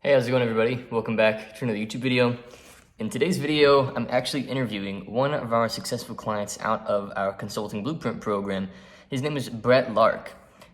Hey, how's it going, everybody? Welcome back to another YouTube video. In today's video, I'm actually interviewing one of our successful clients out of our consulting blueprint program. His name is Brett Lark.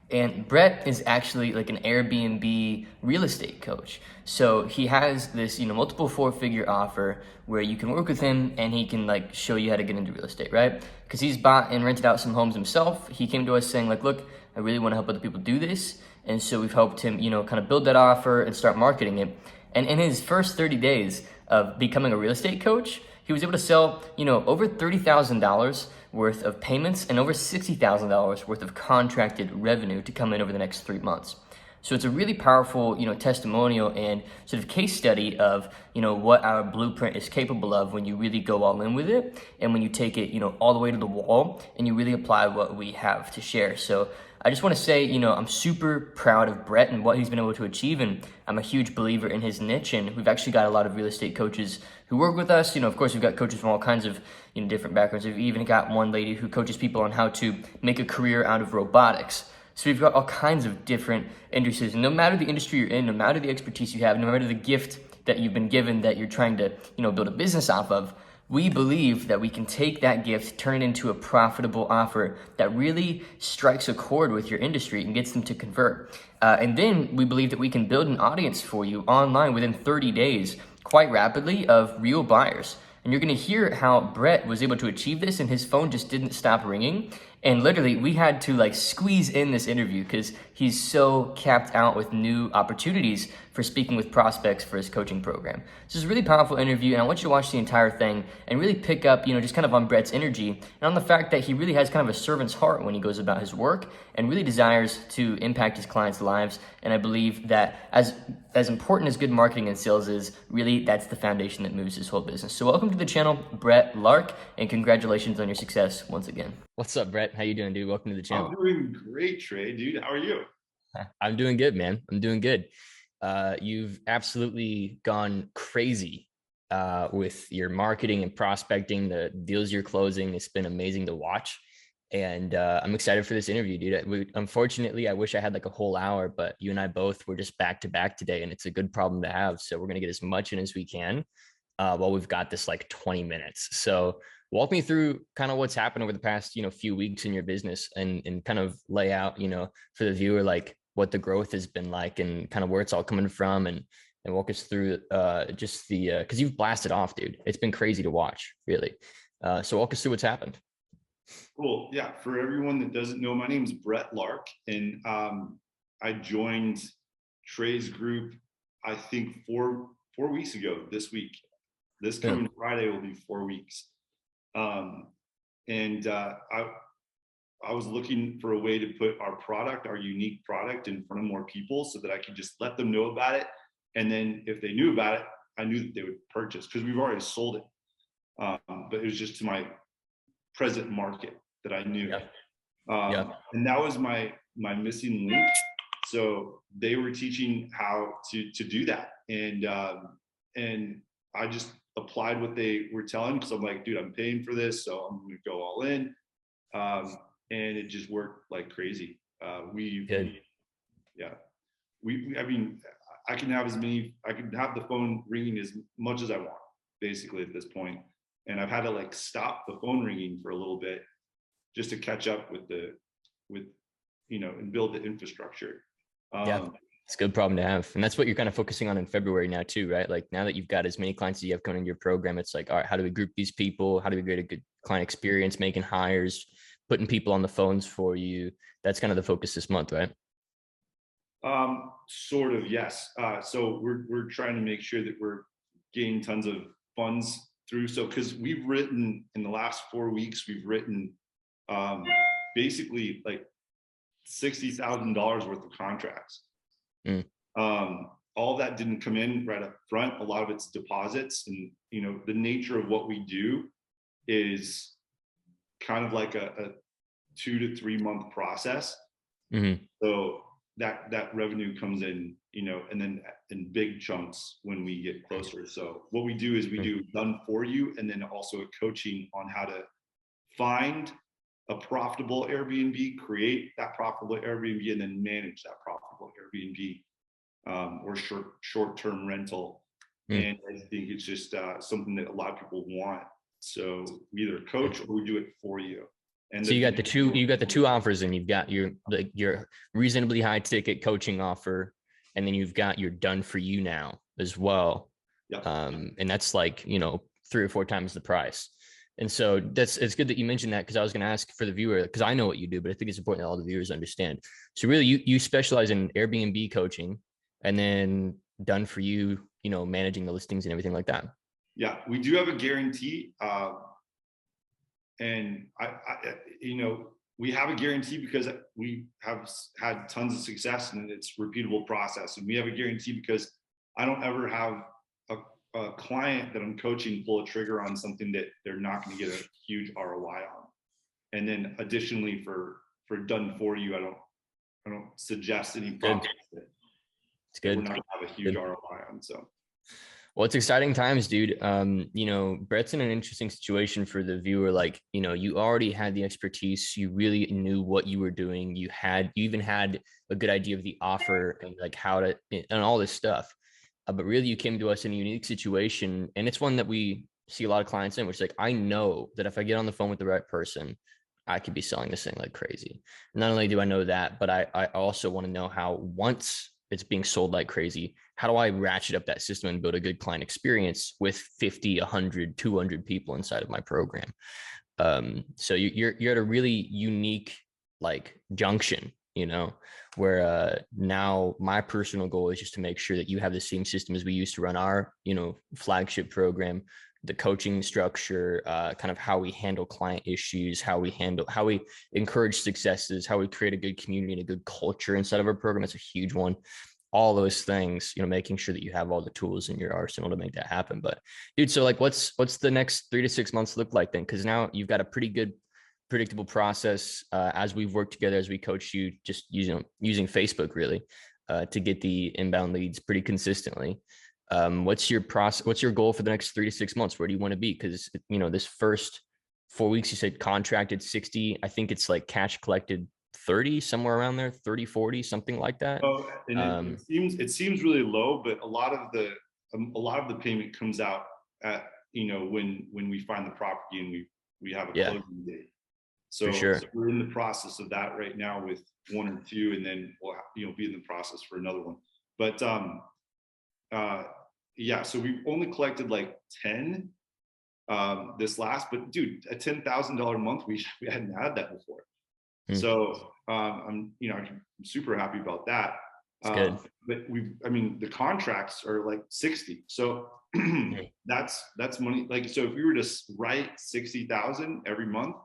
And Brett is actually like an Airbnb real estate coach. So he has this, multiple four-figure offer where you can work with him and he can like show you how to get into real estate, right? Because he's bought and rented out some homes himself. He came to us saying like, look, I really want to help other people do this. And so we've helped him, kind of build that offer and start marketing it. And in his first 30 days of becoming a real estate coach, he was able to sell, over $30,000 worth of payments and over $60,000 worth of contracted revenue to come in over the next 3 months. So it's a really powerful, testimonial and sort of case study of, what our blueprint is capable of when you really go all in with it and when you take it, all the way to the wall and you really apply what we have to share. So I just want to say, I'm super proud of Brett and what he's been able to achieve, and I'm a huge believer in his niche, and we've actually got a lot of real estate coaches who work with us. Of course, we've got coaches from all kinds of, different backgrounds. We've even got one lady who coaches people on how to make a career out of robotics. So we've got all kinds of different industries, and no matter the industry you're in, no matter the expertise you have, no matter the gift that you've been given that you're trying to, build a business off of, we believe that we can take that gift, turn it into a profitable offer that really strikes a chord with your industry and gets them to convert. And then we believe that we can build an audience for you online within 30 days, quite rapidly, of real buyers. And you're gonna hear how Brett was able to achieve this, and his phone just didn't stop ringing. And literally, we had to like squeeze in this interview because he's so capped out with new opportunities for speaking with prospects for his coaching program. This is a really powerful interview, and I want you to watch the entire thing and really pick up, just kind of on Brett's energy and on the fact that he really has kind of a servant's heart when he goes about his work and really desires to impact his clients' lives. And I believe that as important as good marketing and sales is, really that's the foundation that moves his whole business. So welcome to the channel, Brett Lark, and congratulations on your success once again. What's up, Brett? How you doing, dude? Welcome to the channel. I'm doing great, Trey, dude. How are you? I'm doing good, man. I'm doing good. You've absolutely gone crazy with your marketing and prospecting, the deals you're closing. It's been amazing to watch. And I'm excited for this interview, dude. Unfortunately, I wish I had like a whole hour, but you and I both were just back to back today, and it's a good problem to have. So we're going to get as much in as we can while we've got this like 20 minutes. So walk me through kind of what's happened over the past, few weeks in your business, and kind of lay out, for the viewer, like what the growth has been like and kind of where it's all coming from, and walk us through just the because you've blasted off, dude. It's been crazy to watch, really. So walk us through what's happened. Cool. Yeah. For everyone that doesn't know, my name is Brett Lark, and I joined Trey's group, I think four weeks ago. This week, this coming Friday will be 4 weeks. And I was looking for a way to put our unique product in front of more people so that I could just let them know about it. And then if they knew about it, I knew that they would purchase because we've already sold it. But it was just to my present market that I knew. And that was my missing link. So they were teaching how to do that. And I just applied what they were telling, because I'm like, dude, I'm paying for this, so I'm gonna go all in. And it just worked like crazy. I mean, I can have the phone ringing as much as I want, basically, at this point. And I've had to like stop the phone ringing for a little bit just to catch up with and build the infrastructure. It's a good problem to have. And that's what you're kind of focusing on in February now too, right? Like now that you've got as many clients as you have coming into your program, it's like, all right, how do we group these people? How do we create a good client experience, making hires, putting people on the phones for you? That's kind of the focus this month, right? Sort of, yes. So we're trying to make sure that we're getting tons of funds through. So because we've written in the last 4 weeks, we've written basically like $60,000 worth of contracts. All that didn't come in right up front. A lot of it's deposits, and the nature of what we do is kind of like a 2 to 3 month process. So that revenue comes in, and then in big chunks when we get closer. So what we do is we do done for you, and then also a coaching on how to find a profitable Airbnb, create that profitable Airbnb, and then manage that profitable Airbnb. or short-term rental. And I think it's just something that a lot of people want. So we either coach or we do it for you. And so you got the two offers, and you've got your reasonably high ticket coaching offer, and then you've got your done for you now as well. Yeah. And that's like, 3 or 4 times the price. And so it's good that you mentioned that, because I was going to ask for the viewer, because I know what you do, but I think it's important that all the viewers understand. So really you specialize in Airbnb coaching, and then done for you, managing the listings and everything like that. Yeah, we do have a guarantee. And we have a guarantee because we have had tons of success and it's repeatable process. And we have a guarantee because I don't ever have a client that I'm coaching pull a trigger on something that they're not going to get a huge ROI on. And then additionally for done for you, I don't suggest any products that we're not going to have a huge ROI on. So. Well, it's exciting times, dude. Brett's in an interesting situation for the viewer. Like, you already had the expertise. You really knew what you were doing. You even had a good idea of the offer and like how to, and all this stuff. But really you came to us in a unique situation. And it's one that we see a lot of clients in, which is like, I know that if I get on the phone with the right person, I could be selling this thing like crazy. Not only do I know that, but I also want to know how, once it's being sold like crazy, how do I ratchet up that system and build a good client experience with 50, 100, 200 people inside of my program? So you're at a really unique like junction, where now my personal goal is just to make sure that you have the same system as we used to run our, flagship program, the coaching structure, kind of how we handle client issues, how we encourage successes, how we create a good community and a good culture inside of our program. It's a huge one. All those things, making sure that you have all the tools in your arsenal to make that happen. But dude, so like, what's the next 3 to 6 months look like then? Because now you've got a pretty good predictable process, as we've worked together, as we coach you, just using Facebook really, to get the inbound leads pretty consistently. What's your process? What's your goal for the next 3 to 6 months? Where do you want to be? Because, this first 4 weeks, you said contracted 60, I think it's like cash collected 30, somewhere around there, 30, 40, something like that. Oh, and it seems really low, but a lot of the payment comes out at, when we find the property and we have a closing date. So, for sure. So we're in the process of that right now with 1 or 2, and then we'll be in the process for another one. But yeah, so we've only collected like 10 this last, but dude, a $10,000 a month, we hadn't had that before. So I'm super happy about that. Good. But the contracts are like 60. So that's money. Like, so if we were to write 60,000 every month,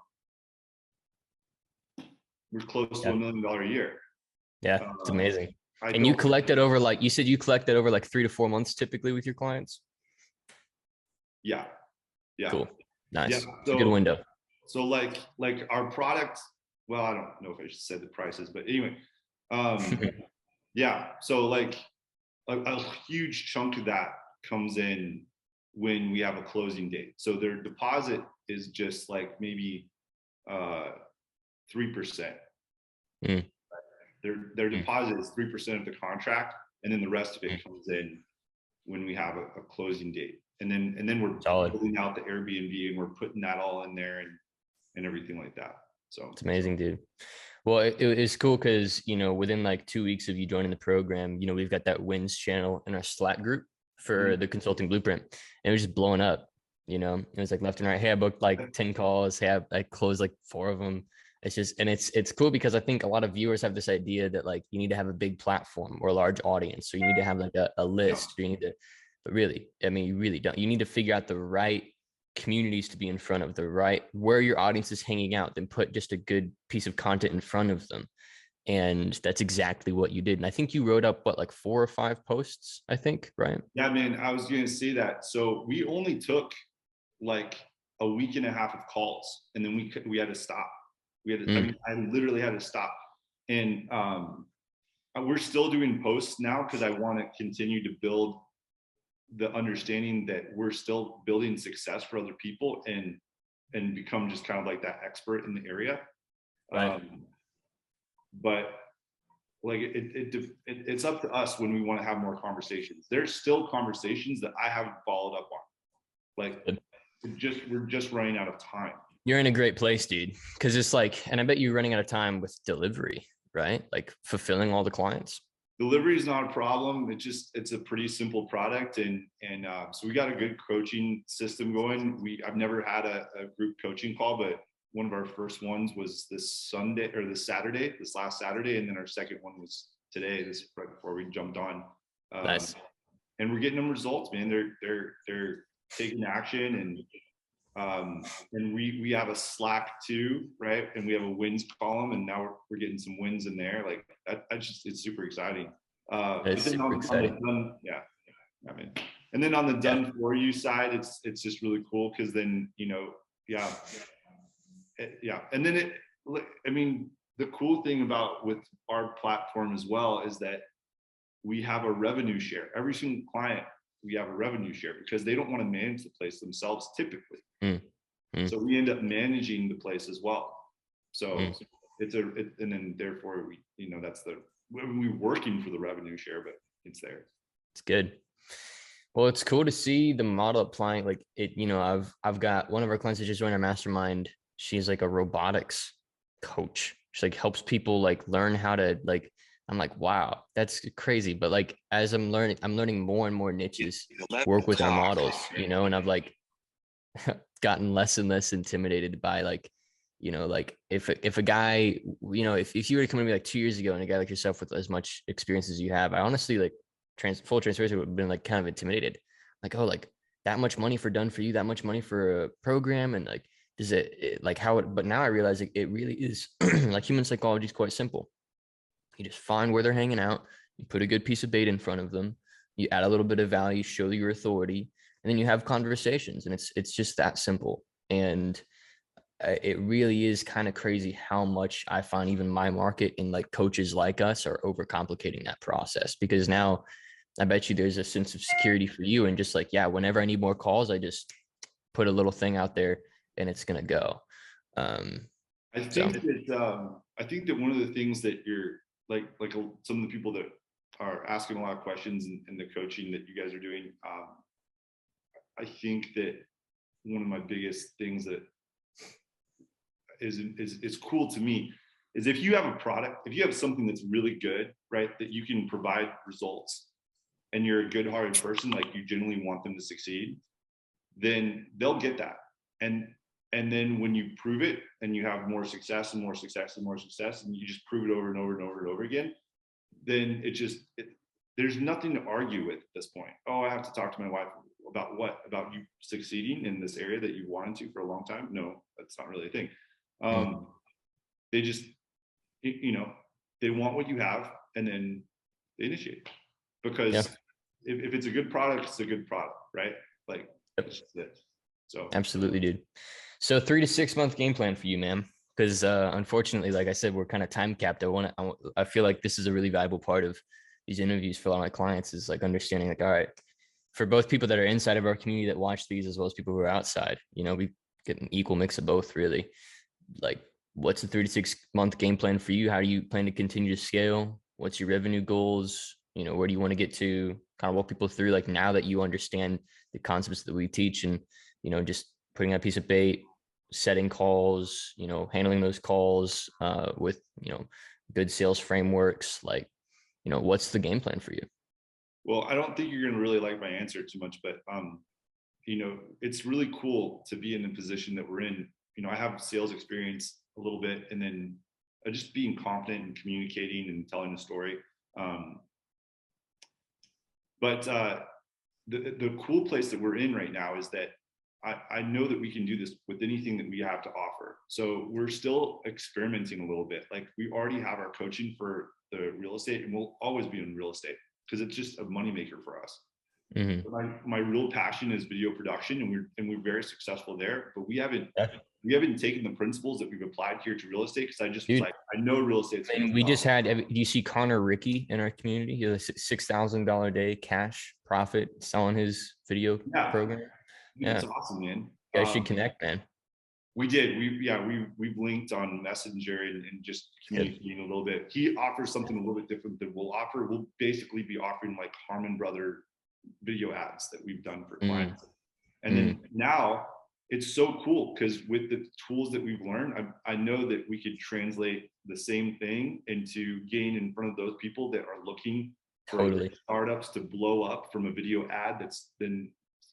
we're close to $1 million a year. Yeah, it's amazing. And you collect that over, like you said, you collect that over like 3 to 4 months typically with your clients. Yeah. Cool. Nice. Yeah. So, it's a good window. So like our product, well, I don't know if I should say the prices, but anyway, yeah. So like a huge chunk of that comes in when we have a closing date. So their deposit is just like maybe 3%. Their deposit is 3% of the contract, and then the rest of it comes in when we have a closing date. And then we're building out the Airbnb and we're putting that all in there and everything like that. So it's amazing, dude. Well, it's cool because, within like 2 weeks of you joining the program, we've got that wins channel in our Slack group for the consulting blueprint, and it was just blowing up. It was like left and right. Hey, I booked like 10 calls. Hey, I closed like 4 of them. It's cool because I think a lot of viewers have this idea that like you need to have a big platform or a large audience, or you need to have like a list, or you need to, but really, you really don't. You need to figure out the right communities to be in front of, where your audience is hanging out, then put just a good piece of content in front of them. And that's exactly what you did. And I think you wrote up like 4 or 5 posts, I think, right? Yeah, man, I was going to say that. So we only took like a week and a half of calls, and then we had to stop. I literally had to stop. And we're still doing posts now because I want to continue to build the understanding that we're still building success for other people and become just kind of like that expert in the area. Right. But like it's up to us when we want to have more conversations. There's still conversations that I haven't followed up on. Like we're just running out of time. You're in a great place, dude. Cause it's like, and I bet you're running out of time with delivery, right? Like fulfilling all the clients. Delivery is not a problem. It's a pretty simple product, and so we got a good coaching system going. I've never had a group coaching call, but one of our first ones was this last Saturday, and then our second one was today, this right before we jumped on. Nice. And we're getting them results, man. They're taking action, and we have a Slack too, right? And we have a wins column, and now we're getting some wins in there. Like it's super exciting. It's super exciting. I mean, and then on the done for you side, it's just really cool because then yeah. And then I mean, the cool thing about with our platform as well is that we have a revenue share. Every single client, we have a revenue share because they don't want to manage the place themselves typically. So we end up managing the place as well. So and then therefore we're working for the revenue share, but it's there. It's good. Well, it's cool to see the model applying. Like it, I've got one of our clients that just joined our mastermind. She's like a robotics coach. She like helps people like learn how to like, I'm like, wow, that's crazy. But like, as I'm learning more and more niches, work with our models, and I've like gotten less and less intimidated by like, like if a guy, if you were to come to me like 2 years ago and a guy like yourself with as much experience as you have, I honestly like full transparency would have been like kind of intimidated. Like, oh, like that much money for done for you, that much money for a program. And like, does it like how it, but now I realize like, it really is like human psychology is quite simple. You just find where they're hanging out. You put a good piece of bait in front of them. You add a little bit of value, show your authority, and then you have conversations. And it's just that simple. And it really is kind of crazy how much I find even my market and like coaches like us are overcomplicating that process, because now I bet you there's a sense of security for you. And just like, yeah, whenever I need more calls, I just put a little thing out there and it's going to go. I think that one of the things that you're like some of the people that are asking a lot of questions in the coaching that you guys are doing, I think that one of my biggest things that is cool to me is if you have a product, if you have something that's really good, right, that you can provide results, and you're a good-hearted person, like you genuinely want them to succeed, then they'll get that. And then when you prove it and you have more success and more success and more success, and you just prove it over and over and over and over again, then there's nothing to argue with at this point. Oh, I have to talk to my wife about what? About you succeeding in this area that you wanted to for a long time? No, that's not really a thing. They just, they want what you have, and then they initiate. Because if it's a good product, it's a good product, right? Like, that's just it. So absolutely, dude. So 3 to 6 month game plan for you, man. Because unfortunately, like I said, we're kind of time capped. I feel like this is a really valuable part of these interviews for a lot of my clients, is like understanding like, all right, for both people that are inside of our community that watch these, as well as people who are outside, we get an equal mix of both, really. Like, what's the 3 to 6 month game plan for you? How do you plan to continue to scale? What's your revenue goals? Where do you want to get to? Kind of walk people through, like, now that you understand the concepts that we teach, and, just putting that piece of bait, setting calls, handling those calls with, good sales frameworks. Like, what's the game plan for you? Well, I don't think you're going to really like my answer too much, but, it's really cool to be in the position that we're in. I have sales experience a little bit, and then just being confident and communicating and telling the story. But the cool place that we're in right now is that I know that we can do this with anything that we have to offer. So we're still experimenting a little bit. Like, we already have our coaching for the real estate, and we'll always be in real estate because it's just a moneymaker for us. My real passion is video production, and we're very successful there. But we haven't taken the principles that we've applied here to real estate, because I just was like, I know real estate. And we just had. Do you see Connor Rickey in our community? He has a $6,000 a day cash profit selling his video program. It's awesome, man. You guys should connect, man. We did. We've linked on Messenger and just communicating a little bit. He offers something a little bit different than we'll offer. We'll basically be offering like Harmon Brother video ads that we've done for clients. And then now it's so cool because with the tools that we've learned, I know that we could translate the same thing into getting in front of those people that are looking for startups to blow up from a video ad that's been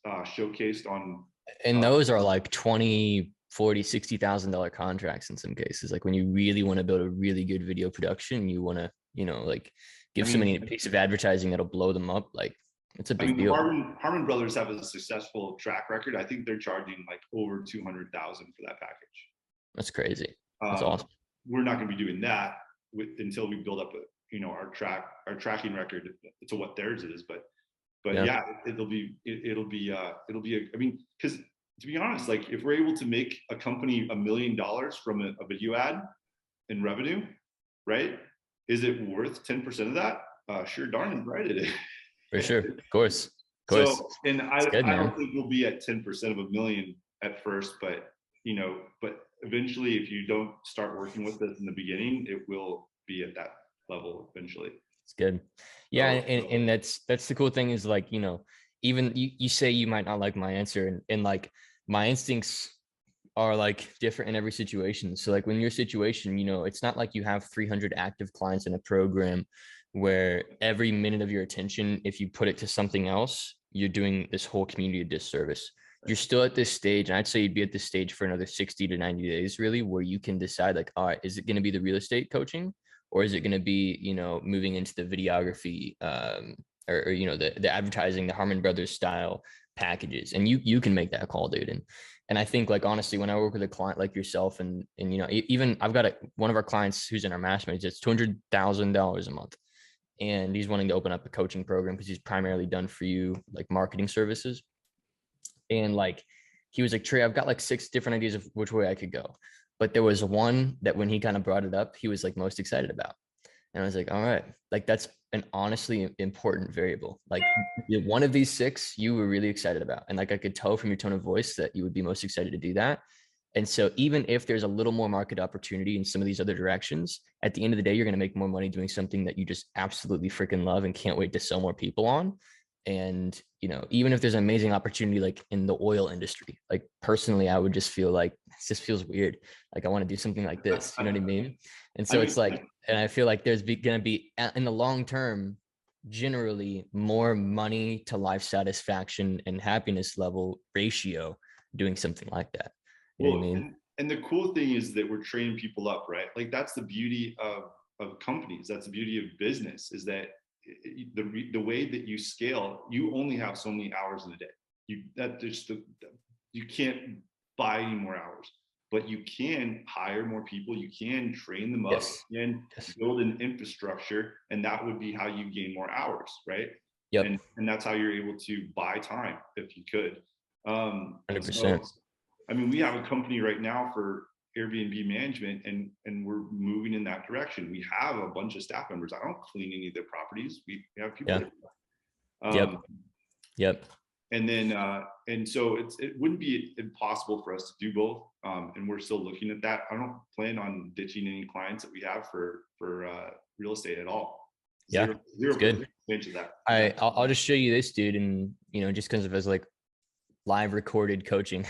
showcased on. And those are like 20, 40, $60,000 contracts in some cases. Like when you really want to build a really good video production, you want to, you know, like give somebody a piece of advertising that'll blow them up. Like it's a big deal. Harmon Brothers have a successful track record. I think they're charging like over 200,000 for that package. That's crazy. That's awesome. We're not going to be doing that until we build up our tracking record to what theirs is. But yeah, it'll be I mean, because to be honest, like if we're able to make a company $1 million from a video ad in revenue, right? Is it worth 10% of that? Sure, darn right it is. For sure, of course. So, and I don't think we'll be at 10% of $1 million at first, but eventually, if you don't start working with us in the beginning, it will be at that level eventually. It's good. Yeah, and that's the cool thing is like, even you say you might not like my answer, and like my instincts are like different in every situation. So like when your situation, it's not like you have 300 active clients in a program where every minute of your attention, if you put it to something else, you're doing this whole community a disservice. You're still at this stage, and I'd say you'd be at this stage for another 60 to 90 days, really, where you can decide like, all right, is it going to be the real estate coaching, or is it going to be, moving into the videography, or the advertising, the Harmon Brothers style packages, and you can make that call, dude. And I think like, honestly, when I work with a client like yourself and even I've got one of our clients who's in our masterminds, it's $200,000 a month. And he's wanting to open up a coaching program because he's primarily done for you like marketing services. And like, he was like, Trey, I've got like 6 different ideas of which way I could go. But there was one that when he kind of brought it up, he was like most excited about. And I was like, all right, like that's an honestly important variable. Like one of these 6 you were really excited about. And like, I could tell from your tone of voice that you would be most excited to do that. And so even if there's a little more market opportunity in some of these other directions, at the end of the day, you're going to make more money doing something that you just absolutely freaking love and can't wait to sell more people on. And, even if there's an amazing opportunity, like in the oil industry, like personally, I would just feel like this just feels weird. Like I want to do something like this, you know what I mean? And so it's like, and I feel like there's going to be in the long term, generally more money to life satisfaction and happiness level ratio doing something like that. You know what I mean? And the cool thing is that we're training people up, right? Like that's the beauty of companies. That's the beauty of business, is that the way that you scale, you only have so many hours in a day. You can't buy any more hours, but you can hire more people. You can train them up, and build an infrastructure, and that would be how you gain more hours, right? Yep. And that's how you're able to buy time if you could. 100%. I mean, we have a company right now for Airbnb management, and we're moving in that direction. We have a bunch of staff members. I don't clean any of their properties. We have people. Yep. And then, and so it wouldn't be impossible for us to do both. And we're still looking at that. I don't plan on ditching any clients that we have for real estate at all. Zero good. Of that. I'll just show you this, dude. And, just because of his like live recorded coaching,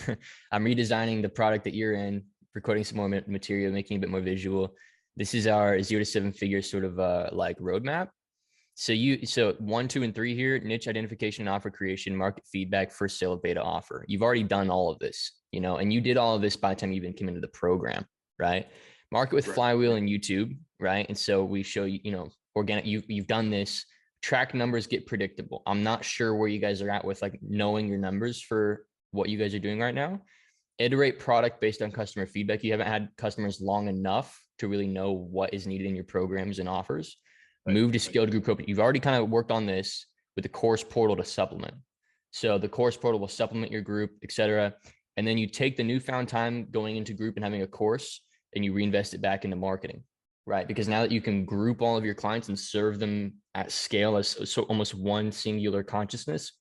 I'm redesigning the product that you're in, recording some more material, making it a bit more visual. This is our 0 to 7 figure sort of like roadmap. So 1, 2, and 3 here: niche identification and offer creation, market feedback, first sale of beta offer. You've already done all of this, and you did all of this by the time you even came into the program, right? Market with Flywheel and YouTube, right? And so we show you, organic, you've done this. Track numbers, get predictable. I'm not sure where you guys are at with like knowing your numbers for what you guys are doing right now. Iterate product based on customer feedback. You haven't had customers long enough to really know what is needed in your programs and offers. Move to scaled group coaching. You've already kind of worked on this with the course portal to supplement. So the course portal will supplement your group, etc. And then you take the newfound time going into group and having a course, and you reinvest it back into marketing, right? Because now that you can group all of your clients and serve them at scale as so almost one singular consciousness,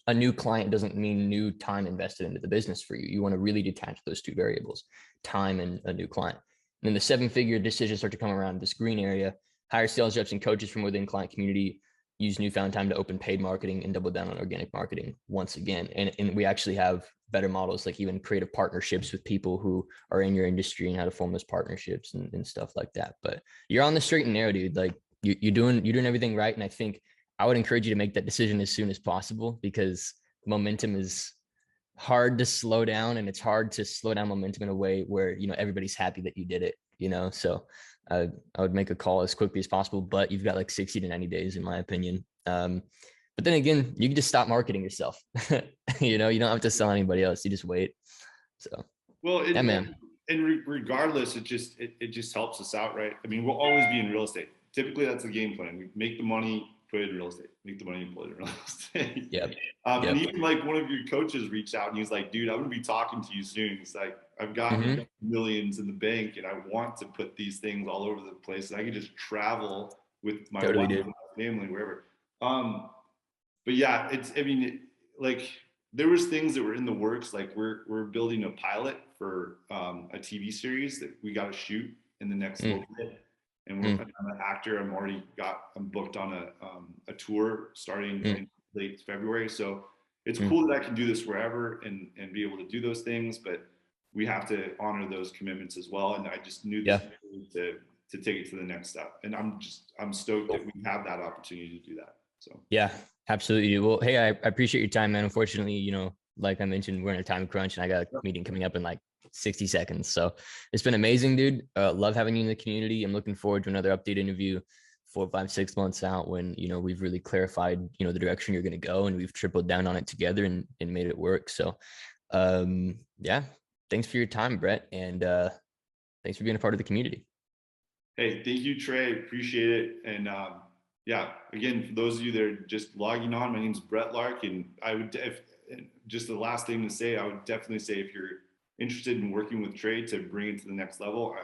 a new client doesn't mean new time invested into the business for you. You want to really detach those two variables, time and a new client. And then the 7-figure decisions start to come around this green area. Hire sales reps and coaches from within client community, use newfound time to open paid marketing and double down on organic marketing once again. And we actually have better models, like even creative partnerships with people who are in your industry and how to form those partnerships and stuff like that. But you're on the straight and narrow, dude. Like you're doing everything right. And I think I would encourage you to make that decision as soon as possible, because momentum is hard to slow down, and it's hard to slow down momentum in a way where, everybody's happy that you did it, so I would make a call as quickly as possible, but you've got like 60 to 90 days in my opinion. But then again, you can just stop marketing yourself. You don't have to sell anybody else. You just wait. So, Well, yeah, man. and regardless, it just helps us out, right? I mean, we'll always be in real estate. Typically, that's the game plan. We make the money, put it in real estate. Make the money, put it in real estate. Yep. And even like one of your coaches reached out and he's like, "Dude, I'm gonna be talking to you soon." He's like, "I've got millions in the bank, and I want to put these things all over the place, and I can just travel with my wife and my family wherever." But yeah, like there was things that were in the works. Like we're building a pilot for a TV series that we got to shoot in the next little bit. And I'm an actor. I'm booked on a tour starting in late February. So it's cool that I can do this wherever and be able to do those things, but we have to honor those commitments as well. And I just knew this to take it to the next step. And I'm stoked that we have that opportunity to do that. So yeah, absolutely. Well, hey, I appreciate your time, man. Unfortunately, like I mentioned, we're in a time crunch and I got a meeting coming up in like 60 seconds. So it's been amazing, dude. Love having you in the community. I'm looking forward to another update interview 4, 5, 6 months out when, we've really clarified, the direction you're going to go, and we've tripled down on it together and made it work. So, yeah, thanks for your time, Brett. And, thanks for being a part of the community. Hey, thank you, Trey. Appreciate it. And, yeah, again, for those of you that are just logging on, my name is Brett Lark, and just the last thing to say, I would definitely say if you're interested in working with Trey to bring it to the next level,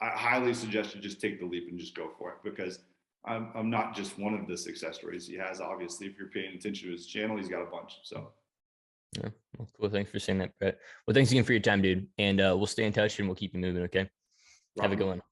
I highly suggest you just take the leap and just go for it, because I'm not just one of the success stories he has. Obviously, if you're paying attention to his channel, he's got a bunch. So, yeah, well, cool. Thanks for saying that, Brett. Well, thanks again for your time, dude. And we'll stay in touch and we'll keep you moving. Okay. Have a good one.